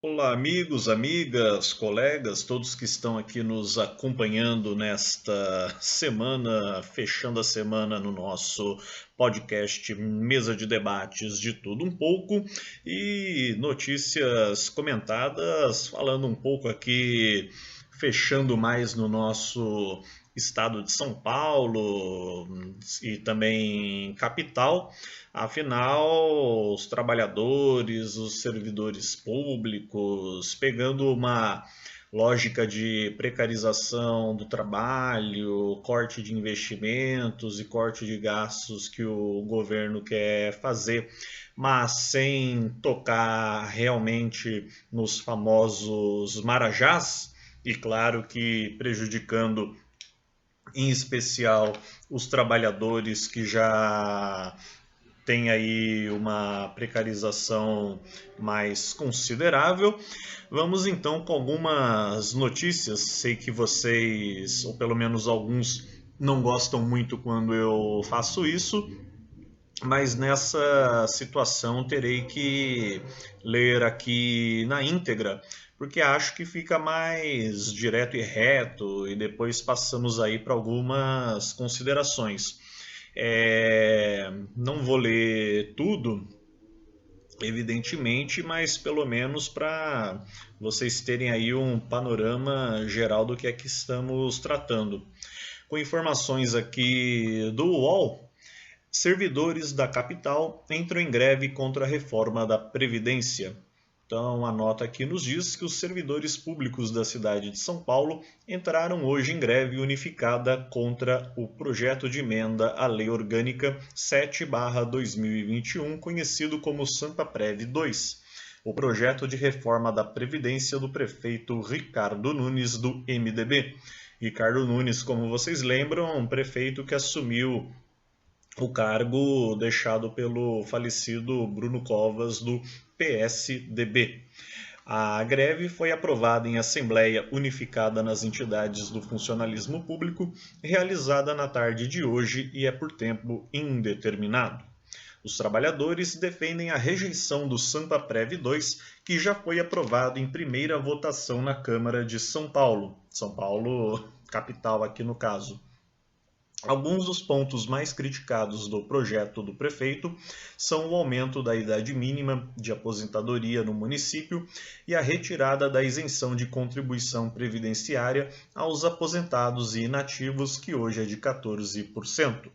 Olá, amigos, amigas, colegas, todos que estão aqui nos acompanhando nesta semana, fechando a semana no nosso podcast Mesa de Debates de Tudo Um Pouco e notícias comentadas, falando um pouco aqui, fechando mais no nosso estado de São Paulo e também capital. Afinal, os trabalhadores, os servidores públicos, pegando uma lógica de precarização do trabalho, corte de investimentos e corte de gastos que o governo quer fazer, mas sem tocar realmente nos famosos marajás, e claro que prejudicando em especial os trabalhadores que já tem aí uma precarização mais considerável. Vamos então com algumas notícias. Sei que vocês, ou pelo menos alguns, não gostam muito quando eu faço isso, mas nessa situação terei que ler aqui na íntegra, porque acho que fica mais direto e reto, e depois passamos aí para algumas considerações. Não vou ler tudo, evidentemente, mas pelo menos para vocês terem aí um panorama geral do que é que estamos tratando. Com informações aqui do UOL, servidores da capital entram em greve contra a reforma da Previdência. Então, a nota aqui nos diz que os servidores públicos da cidade de São Paulo entraram hoje em greve unificada contra o projeto de emenda à Lei Orgânica 7/2021, conhecido como Santa Prev 2, o projeto de reforma da Previdência do prefeito Ricardo Nunes, do MDB. Ricardo Nunes, como vocês lembram, um prefeito que assumiu o cargo deixado pelo falecido Bruno Covas, do PSDB. A greve foi aprovada em Assembleia Unificada nas Entidades do Funcionalismo Público, realizada na tarde de hoje e é por tempo indeterminado. Os trabalhadores defendem a rejeição do Santa Prev 2, que já foi aprovado em primeira votação na Câmara de São Paulo. São Paulo, capital aqui no caso. Alguns dos pontos mais criticados do projeto do prefeito são o aumento da idade mínima de aposentadoria no município e a retirada da isenção de contribuição previdenciária aos aposentados e inativos, que hoje é de 14%.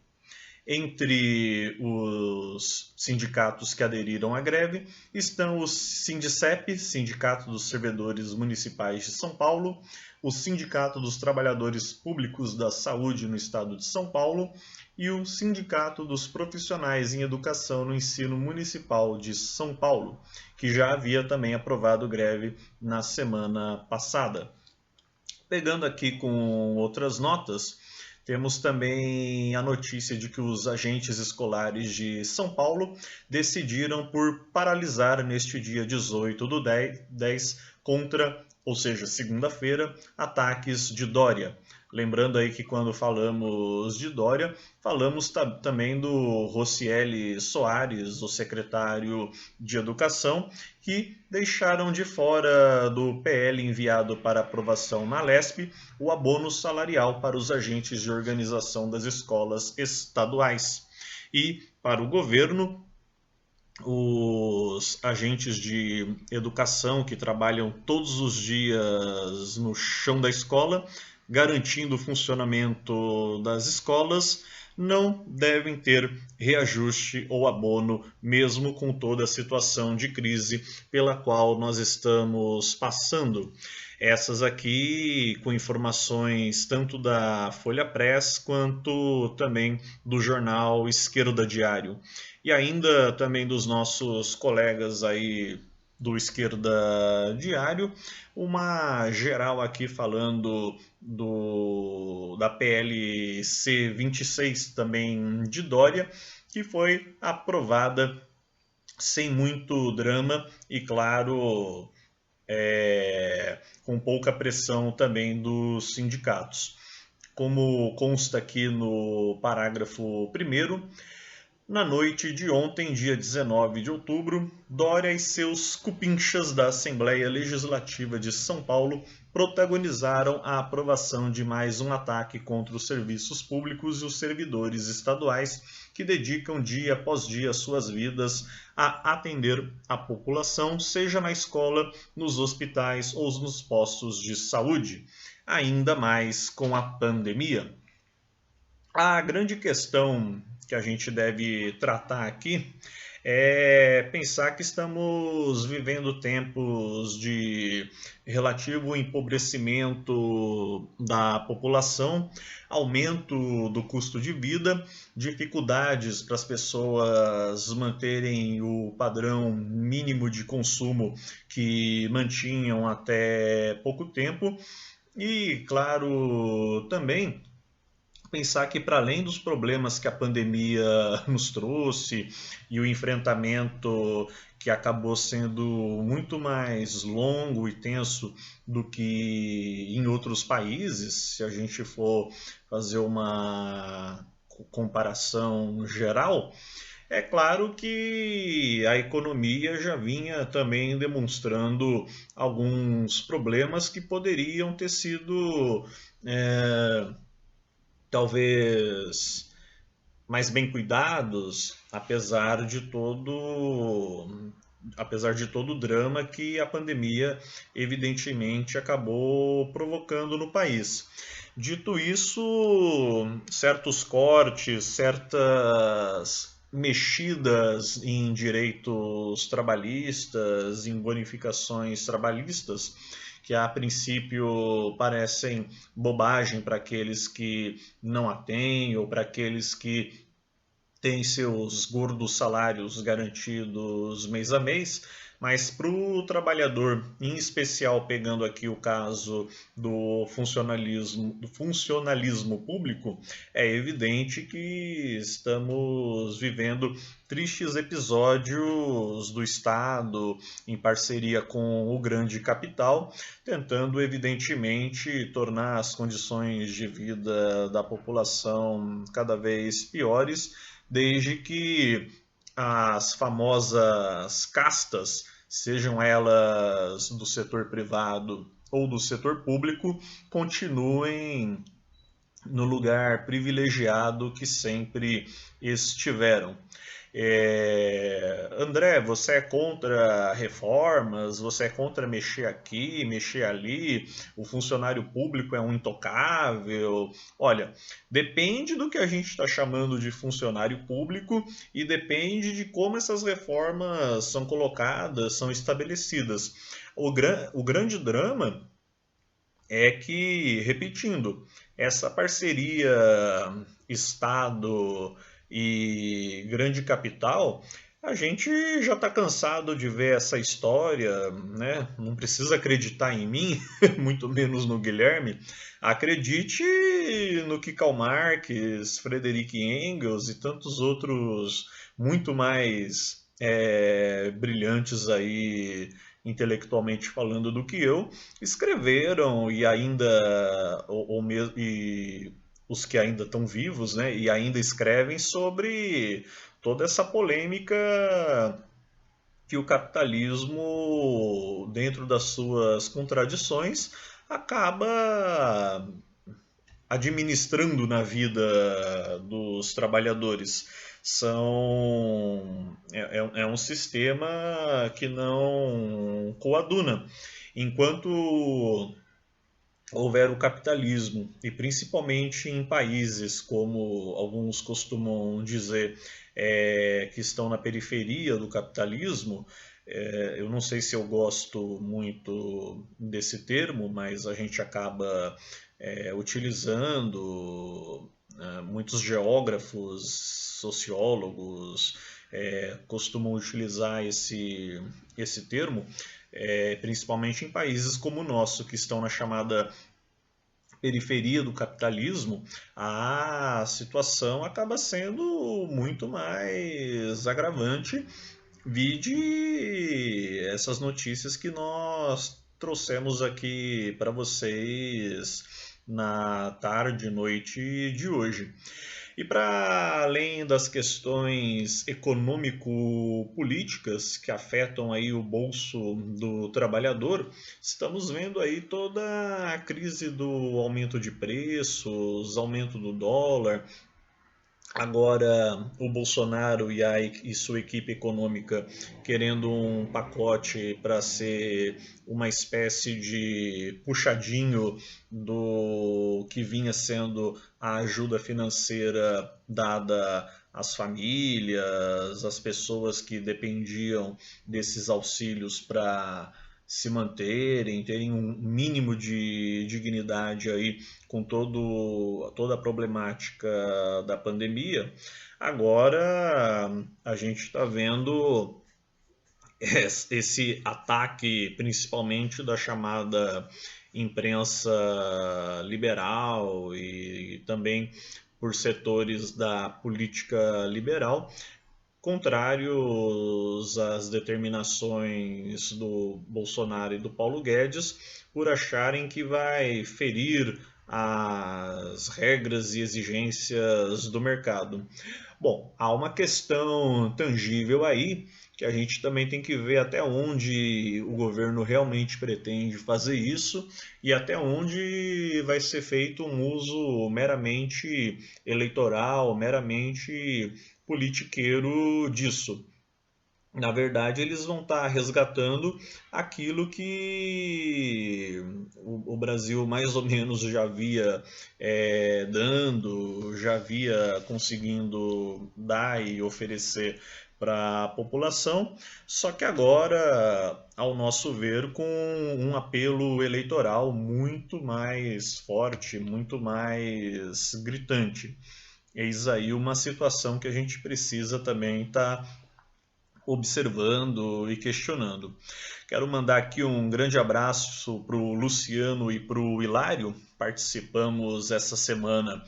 Entre os sindicatos que aderiram à greve estão o Sindicep, Sindicato dos Servidores Municipais de São Paulo, o Sindicato dos Trabalhadores Públicos da Saúde no Estado de São Paulo e o Sindicato dos Profissionais em Educação no Ensino Municipal de São Paulo, que já havia também aprovado greve na semana passada. Pegando aqui com outras notas, temos também a notícia de que os agentes escolares de São Paulo decidiram por paralisar neste dia 18 do 10 contra, ou seja, segunda-feira, ataques de Dória. Lembrando aí que quando falamos de Dória, falamos também do Rocieli Soares, o secretário de Educação, que deixaram de fora do PL enviado para aprovação na LESP o abono salarial para os agentes de organização das escolas estaduais. E para o governo, os agentes de educação que trabalham todos os dias no chão da escola, garantindo o funcionamento das escolas, não devem ter reajuste ou abono, mesmo com toda a situação de crise pela qual nós estamos passando. Essas aqui com informações tanto da Folha Press quanto também do jornal Esquerda Diário. E ainda também dos nossos colegas aí do Esquerda Diário, uma geral aqui falando da PLC 26 também de Dória, que foi aprovada sem muito drama e, claro, com pouca pressão também dos sindicatos. Como consta aqui no parágrafo 1º, Na noite de ontem, dia 19 de outubro, Dória e seus cupinchas da Assembleia Legislativa de São Paulo protagonizaram a aprovação de mais um ataque contra os serviços públicos e os servidores estaduais que dedicam dia após dia suas vidas a atender a população, seja na escola, nos hospitais ou nos postos de saúde, ainda mais com a pandemia. A grande questão que a gente deve tratar aqui é pensar que estamos vivendo tempos de relativo empobrecimento da população, aumento do custo de vida, dificuldades para as pessoas manterem o padrão mínimo de consumo que mantinham até pouco tempo e, claro, também pensar que, para além dos problemas que a pandemia nos trouxe e o enfrentamento que acabou sendo muito mais longo e tenso do que em outros países, se a gente for fazer uma comparação geral, é claro que a economia já vinha também demonstrando alguns problemas que poderiam ter sido talvez mais bem cuidados, apesar de todo o drama que a pandemia evidentemente acabou provocando no país. Dito isso, certos cortes, certas mexidas em direitos trabalhistas, em bonificações trabalhistas, que a princípio parecem bobagem para aqueles que não a têm ou para aqueles que têm seus gordos salários garantidos mês a mês, mas para o trabalhador, em especial pegando aqui o caso do funcionalismo público, é evidente que estamos vivendo tristes episódios do Estado, em parceria com o grande capital, tentando evidentemente tornar as condições de vida da população cada vez piores, desde que as famosas castas, sejam elas do setor privado ou do setor público, continuem no lugar privilegiado que sempre estiveram. André, você é contra reformas? Você é contra mexer aqui, mexer ali? O funcionário público é um intocável? Olha, depende do que a gente está chamando de funcionário público e depende de como essas reformas são colocadas, são estabelecidas. O grande drama é que, repetindo, essa parceria Estado e grande capital, a gente já está cansado de ver essa história, né? Não precisa acreditar em mim, muito menos no Guilherme. Acredite no que Karl Marx, Friedrich Engels e tantos outros muito mais brilhantes aí intelectualmente falando do que eu, escreveram e ainda e os que ainda estão vivos, né, e ainda escrevem sobre toda essa polêmica que o capitalismo, dentro das suas contradições, acaba administrando na vida dos trabalhadores. É um sistema que não coaduna. Enquanto houver o capitalismo, e principalmente em países como alguns costumam dizer, que estão na periferia do capitalismo, eu não sei se eu gosto muito desse termo, mas a gente acaba utilizando, muitos geógrafos, sociólogos costumam utilizar esse termo, principalmente em países como o nosso, que estão na chamada periferia do capitalismo, a situação acaba sendo muito mais agravante, vide essas notícias que nós trouxemos aqui para vocês na tarde e noite de hoje. E para além das questões econômico-políticas que afetam aí o bolso do trabalhador, estamos vendo aí toda a crise do aumento de preços, aumento do dólar. Agora, o Bolsonaro e sua equipe econômica querendo um pacote para ser uma espécie de puxadinho do que vinha sendo a ajuda financeira dada às famílias, às pessoas que dependiam desses auxílios para se manterem, terem um mínimo de dignidade aí com toda a problemática da pandemia. Agora a gente está vendo esse ataque, principalmente da chamada imprensa liberal e também por setores da política liberal, contrários às determinações do Bolsonaro e do Paulo Guedes, por acharem que vai ferir as regras e exigências do mercado. Bom, há uma questão tangível aí que a gente também tem que ver até onde o governo realmente pretende fazer isso e até onde vai ser feito um uso meramente eleitoral, meramente politiqueiro disso. Na verdade, eles vão estar resgatando aquilo que o Brasil mais ou menos já via dando, já via conseguindo dar e oferecer para a população, só que agora, ao nosso ver, com um apelo eleitoral muito mais forte, muito mais gritante. Eis aí uma situação que a gente precisa também estar observando e questionando. Quero mandar aqui um grande abraço para o Luciano e para o Hilário. Participamos essa semana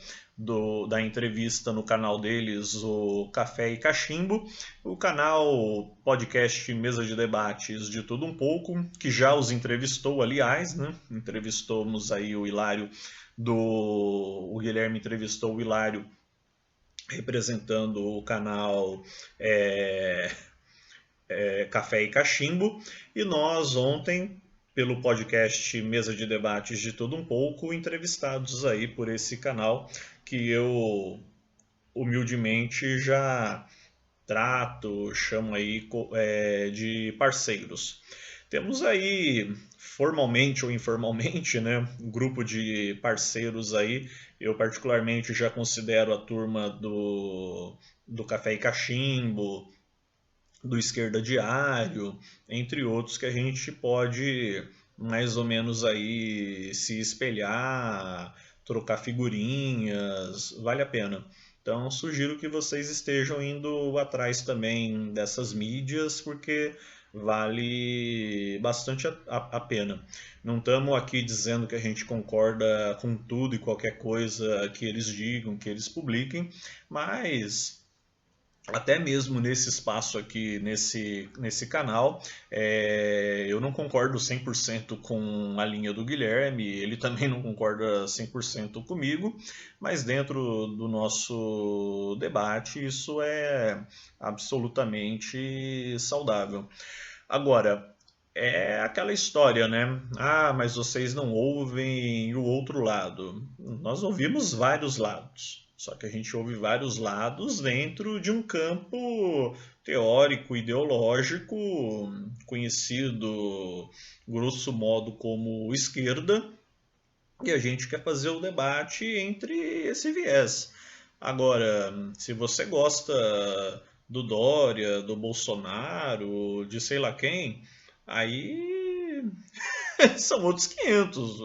da entrevista no canal deles, o Café e Cachimbo, o canal podcast Mesa de Debates de Tudo Um Pouco, que já os entrevistou, aliás, né? Entrevistamos aí o Hilário o Guilherme entrevistou o Hilário representando o canal Café e Cachimbo, e nós ontem, pelo podcast Mesa de Debates de Tudo Um Pouco, entrevistados aí por esse canal que eu humildemente já trato, chamo aí de parceiros. Temos aí, formalmente ou informalmente, né, um grupo de parceiros aí. Eu particularmente já considero a turma do Café e Cachimbo, do Esquerda Diário, entre outros que a gente pode mais ou menos aí se espelhar, trocar figurinhas, vale a pena. Então sugiro que vocês estejam indo atrás também dessas mídias, porque vale bastante a pena. Não estamos aqui dizendo que a gente concorda com tudo e qualquer coisa que eles digam, que eles publiquem, mas até mesmo nesse espaço aqui, nesse canal, eu não concordo 100% com a linha do Guilherme, ele também não concorda 100% comigo, mas dentro do nosso debate isso é absolutamente saudável. Agora, é aquela história, né? Ah, mas vocês não ouvem o outro lado. Nós ouvimos vários lados. Só que a gente ouve vários lados dentro de um campo teórico, ideológico, conhecido grosso modo como esquerda, e a gente quer fazer o debate entre esse viés. Agora, se você gosta do Dória, do Bolsonaro, de sei lá quem, aí são outros 500.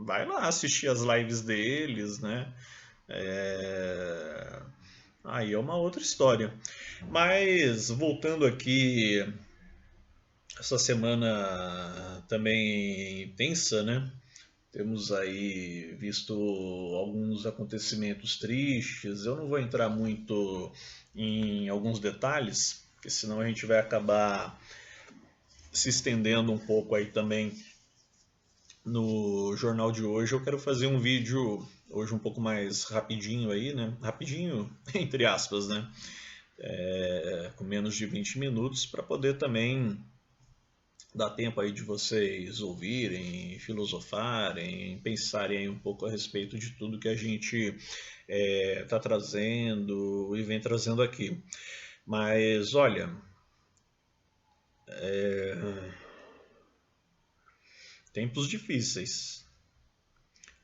Vai lá assistir as lives deles, né? Aí é uma outra história. Mas voltando aqui, essa semana também tensa, né? Temos aí visto alguns acontecimentos tristes. Eu não vou entrar muito em alguns detalhes, porque senão a gente vai acabar se estendendo um pouco aí também no jornal de hoje eu quero fazer um vídeo hoje um pouco mais rapidinho aí, né? Rapidinho, entre aspas, né? Com menos de 20 minutos para poder também dar tempo aí de vocês ouvirem, filosofarem, pensarem aí um pouco a respeito de tudo que a gente está trazendo e vem trazendo aqui. Mas olha, tempos difíceis.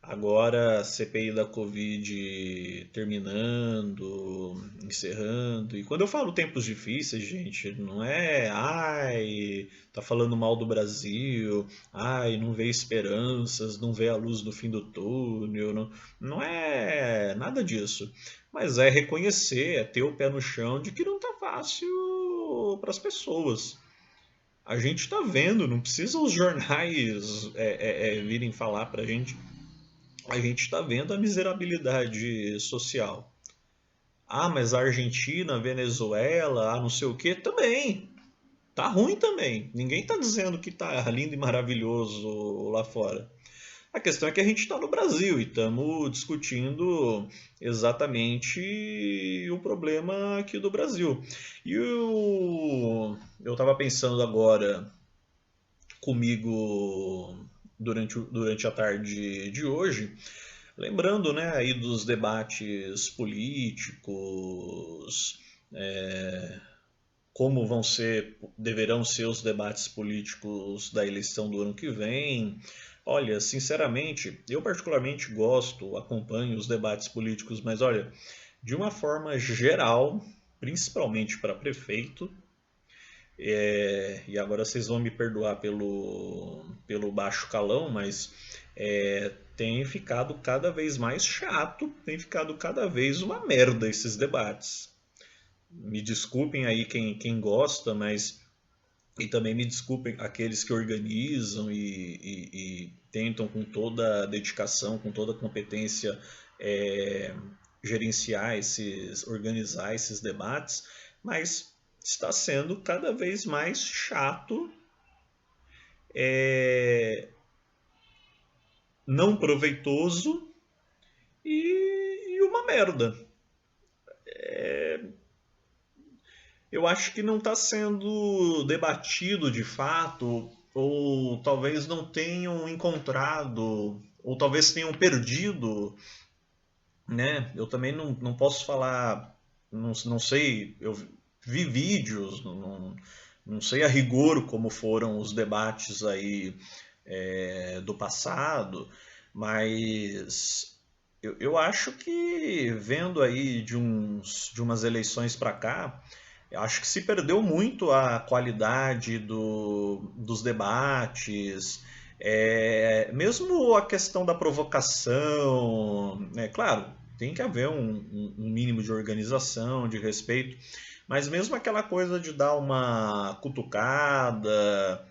Agora, a CPI da Covid terminando, encerrando. E quando eu falo tempos difíceis, gente, não é, ai, tá falando mal do Brasil, ai, não vê esperanças, não vê a luz do fim do túnel, não é nada disso. Mas é reconhecer, é ter o pé no chão de que não tá fácil para as pessoas. A gente tá vendo, não precisa os jornais virem falar pra gente, a gente está vendo a miserabilidade social. Ah, mas a Argentina, a Venezuela, não sei o que, também. Tá ruim também. Ninguém está dizendo que tá lindo e maravilhoso lá fora. A questão é que a gente está no Brasil e estamos discutindo exatamente o problema aqui do Brasil. E eu estava pensando agora comigo durante a tarde de hoje. Lembrando, né, aí dos debates políticos, como deverão ser os debates políticos da eleição do ano que vem. Olha, sinceramente, eu particularmente gosto, acompanho os debates políticos, mas olha, de uma forma geral, principalmente para prefeito, e agora vocês vão me perdoar pelo baixo calão, mas tem ficado cada vez mais chato, tem ficado cada vez uma merda esses debates. Me desculpem aí quem gosta, mas. E também me desculpem aqueles que organizam e tentam com toda a dedicação, com toda a competência é, organizar esses debates, mas está sendo cada vez mais chato, é, não proveitoso e uma merda. Eu acho que não está sendo debatido de fato, ou talvez não tenham encontrado, ou talvez tenham perdido, né? Eu também não posso falar, não sei, eu vi vídeos, não sei a rigor como foram os debates aí do passado, mas eu acho que vendo aí de umas eleições para cá, eu acho que se perdeu muito a qualidade dos debates, mesmo a questão da provocação, claro, tem que haver um mínimo de organização, de respeito, mas mesmo aquela coisa de dar uma cutucada,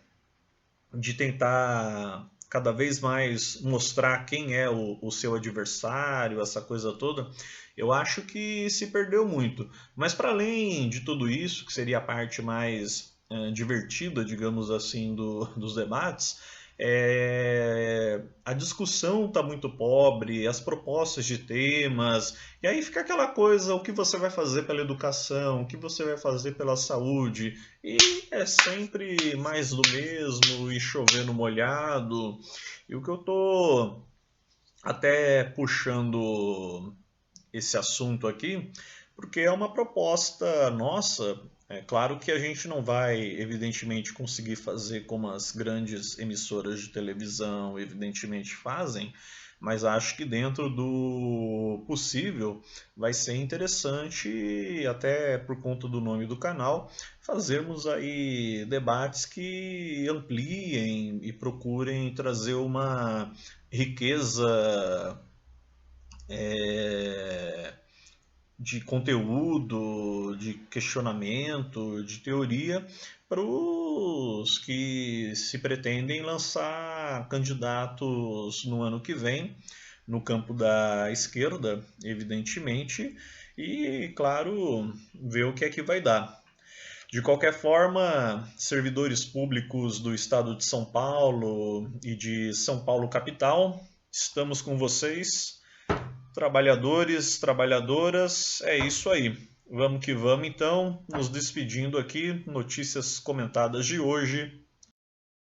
de tentar cada vez mais mostrar quem é o seu adversário, essa coisa toda, eu acho que se perdeu muito. Mas para além de tudo isso, que seria a parte mais divertida, digamos assim, dos debates, a discussão está muito pobre, as propostas de temas, e aí fica aquela coisa, o que você vai fazer pela educação, o que você vai fazer pela saúde, e é sempre mais do mesmo e chovendo molhado. E o que eu tô até puxando esse assunto aqui, porque é uma proposta nossa. É claro que a gente não vai, evidentemente, conseguir fazer como as grandes emissoras de televisão, evidentemente, fazem, mas acho que dentro do possível vai ser interessante, até por conta do nome do canal, fazermos aí debates que ampliem e procurem trazer uma riqueza é, de conteúdo, de questionamento, de teoria para os que se pretendem lançar candidatos no ano que vem, no campo da esquerda, evidentemente, e, claro, ver o que é que vai dar. De qualquer forma, servidores públicos do estado de São Paulo e de São Paulo capital, estamos com vocês. Trabalhadores, trabalhadoras, é isso aí. Vamos que vamos então, nos despedindo aqui, notícias comentadas de hoje.